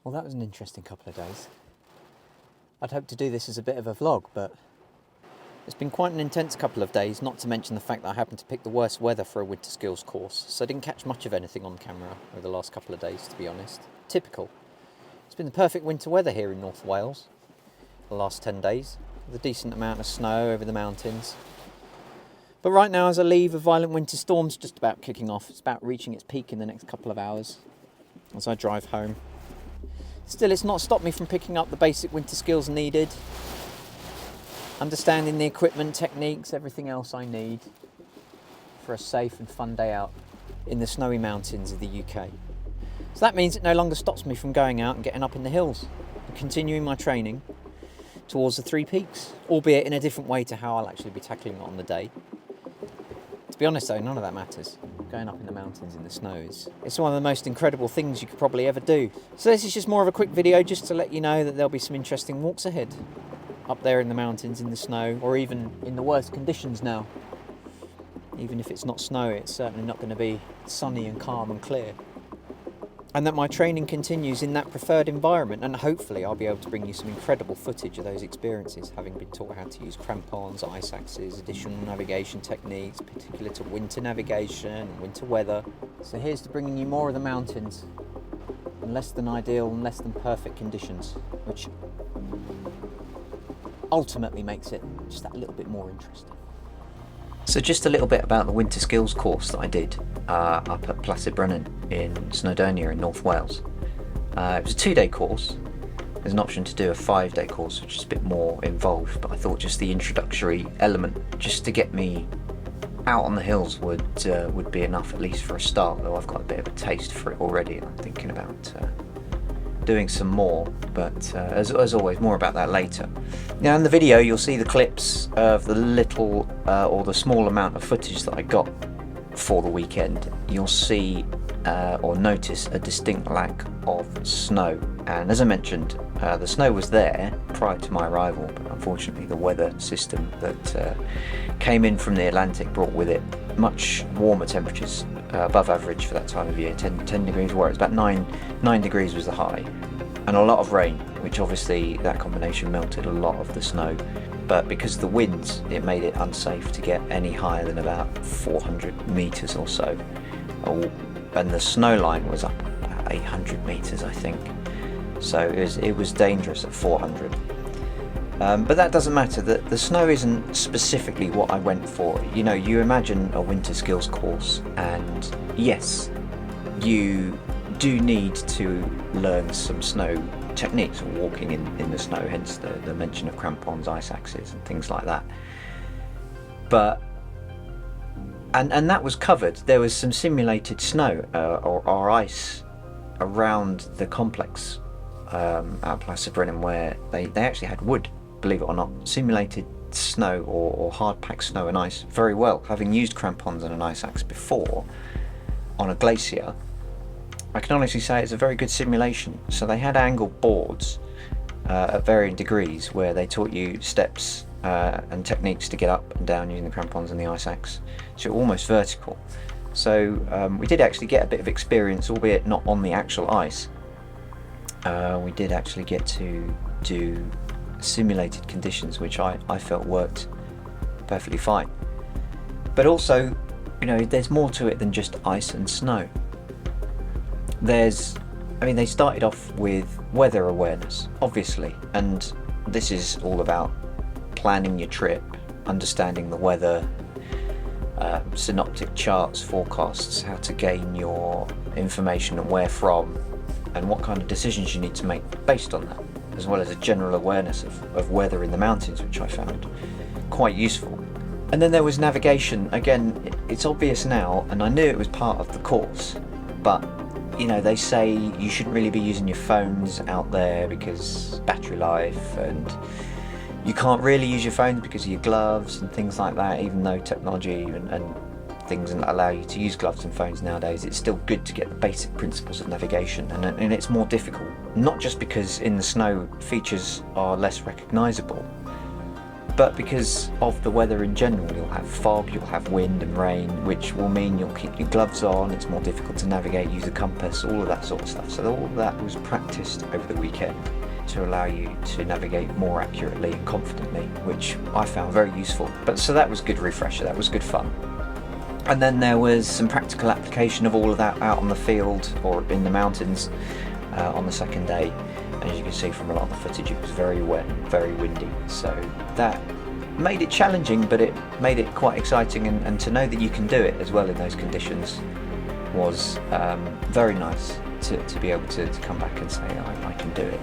Well, that was an interesting couple of days. I'd hoped to do this as a bit of a vlog, but it's been quite an intense couple of days, not to mention the fact that I happened to pick the worst weather for a winter skills course, so I didn't catch much of anything on camera over the last couple of days, to be honest. Typical. It's been the perfect winter weather here in North Wales the last 10 days, with a decent amount of snow over the mountains. But right now, as I leave, a violent winter storm's just about kicking off. It's about reaching its peak in the next couple of hours as I drive home. Still, it's not stopped me from picking up the basic winter skills needed, understanding the equipment, techniques, everything else I need for a safe and fun day out in the snowy mountains of the UK. So that means it no longer stops me from going out and getting up in the hills and continuing my training towards the 3 peaks, albeit in a different way to how I'll actually be tackling it on the day. To be honest though, none of that matters. Going up in the mountains in the snow it's one of the most incredible things you could probably ever do. So this is just more of a quick video just to let you know that there'll be some interesting walks ahead up there in the mountains in the snow, or even in the worst conditions now. Even if it's not snow, it's certainly not going to be sunny and calm and clear. And that my training continues in that preferred environment, and hopefully I'll be able to bring you some incredible footage of those experiences, having been taught how to use crampons, ice axes, additional navigation techniques, particular to winter navigation and winter weather. So here's to bringing you more of the mountains in less than ideal and less than perfect conditions, which ultimately makes it just that little bit more interesting. So just a little bit about the winter skills course that I did up at Plas y Brenin in Snowdonia in North Wales. It was a 2-day course. There's an option to do a 5-day course, which is a bit more involved, but I thought just the introductory element, just to get me out on the hills, would be enough, at least for a start, though I've got a bit of a taste for it already, and I'm thinking about doing some more, but as always, more about that later. Now in the video you'll see the clips of the little or the small amount of footage that I got for the weekend. You'll see or notice a distinct lack of snow, and as I mentioned, the snow was there prior to my arrival, but unfortunately the weather system that came in from the Atlantic brought with it much warmer temperatures, above average for that time of year. 10 degrees warmer. It's about 9 degrees was the high, and a lot of rain, which obviously that combination melted a lot of the snow. But because of the winds, it made it unsafe to get any higher than about 400 meters or so, and the snow line was up about 800 meters, I think. So it was dangerous at 400. But that doesn't matter. The snow isn't specifically what I went for. You know, you imagine a winter skills course, and yes, you do need to learn some snow techniques, walking in the snow, hence the mention of crampons, ice axes and things like that. But and that was covered. There was some simulated snow or ice around the complex at Plas y Brenin, where they actually had wood, believe it or not, simulated snow or hard packed snow and ice very well. Having used crampons and an ice axe before on a glacier, I can honestly say it's a very good simulation. So they had angled boards at varying degrees where they taught you steps and techniques to get up and down using the crampons and the ice axe, so almost vertical. So we did actually get a bit of experience, albeit not on the actual ice. We did actually get to do simulated conditions, which I felt worked perfectly fine. But also, you know, there's more to it than just ice and snow. They started off with weather awareness, obviously, and this is all about planning your trip, understanding the weather, synoptic charts, forecasts, how to gain your information and where from, and what kind of decisions you need to make based on that, as well as a general awareness of weather in the mountains, which I found quite useful. And then there was navigation. Again, it's obvious now, and I knew it was part of the course, but you know, they say you shouldn't really be using your phones out there because battery life, and you can't really use your phones because of your gloves and things like that. Even though technology and things allow you to use gloves and phones nowadays, it's still good to get the basic principles of navigation, and it's more difficult, not just because in the snow features are less recognisable, But because of the weather in general, you'll have fog, you'll have wind and rain, which will mean you'll keep your gloves on, it's more difficult to navigate, use a compass, all of that sort of stuff. So all of that was practiced over the weekend to allow you to navigate more accurately and confidently, which I found very useful. But so that was a good refresher, that was good fun. And then there was some practical application of all of that out on the field or in the mountains on the second day. As you can see from a lot of the footage, it was very wet, very windy, so that made it challenging, but it made it quite exciting, and to know that you can do it as well in those conditions was very nice to be able to come back and say I can do it.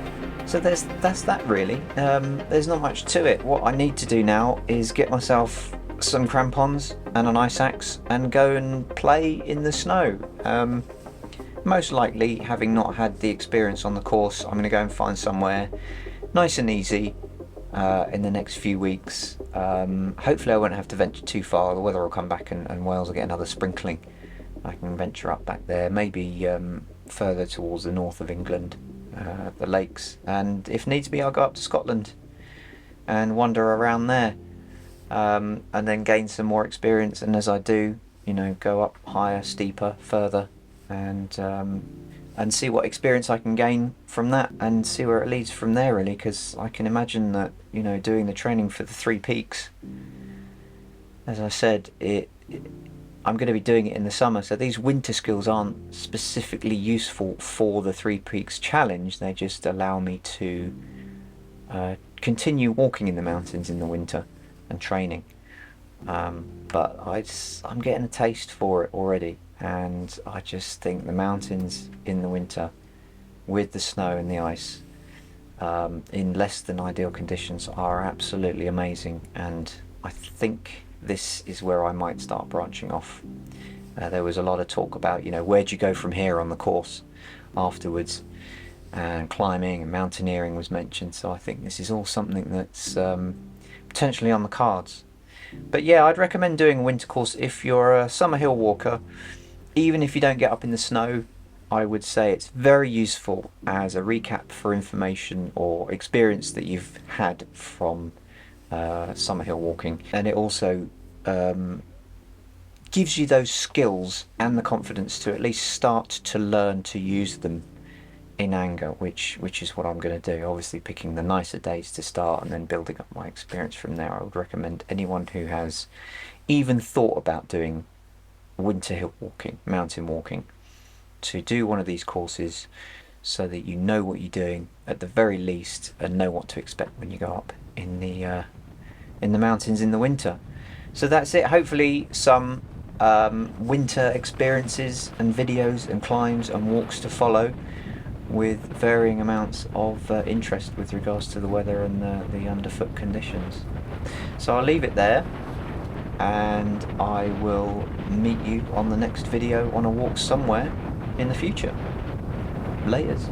So that's that really. There's not much to it. What I need to do now is get myself some crampons and an ice axe and go and play in the snow. Most likely, having not had the experience on the course, I'm going to go and find somewhere nice and easy in the next few weeks. Hopefully I won't have to venture too far. The weather will come back and Wales will get another sprinkling. I can venture up back there, maybe further towards the north of England, the lakes, and if needs be I'll go up to Scotland and wander around there, and then gain some more experience, and as I do, you know, go up higher, steeper, further, and see what experience I can gain from that, and see where it leads from there really, because I can imagine that, you know, doing the training for the 3 peaks, as I said, I'm going to be doing it in the summer, so these winter skills aren't specifically useful for the 3 peaks challenge. They just allow me to continue walking in the mountains in the winter and training, but I'm getting a taste for it already. And I just think the mountains in the winter with the snow and the ice in less than ideal conditions are absolutely amazing, and I think this is where I might start branching off. There was a lot of talk about, you know, where do you go from here on the course afterwards, and climbing and mountaineering was mentioned, so I think this is all something that's potentially on the cards. But yeah, I'd recommend doing a winter course if you're a summer hill walker. Even if you don't get up in the snow, I would say it's very useful as a recap for information or experience that you've had from summer hill walking, and it also gives you those skills and the confidence to at least start to learn to use them in anger, which is what I'm going to do. Obviously picking the nicer days to start and then building up my experience from there. I would recommend anyone who has even thought about doing winter hill walking, mountain walking, to do one of these courses so that you know what you're doing at the very least and know what to expect when you go up in the mountains in the winter. So that's it. Hopefully some winter experiences and videos and climbs and walks to follow, with varying amounts of interest with regards to the weather and the underfoot conditions. So I'll leave it there, and I will meet you on the next video on a walk somewhere in the future. Laters.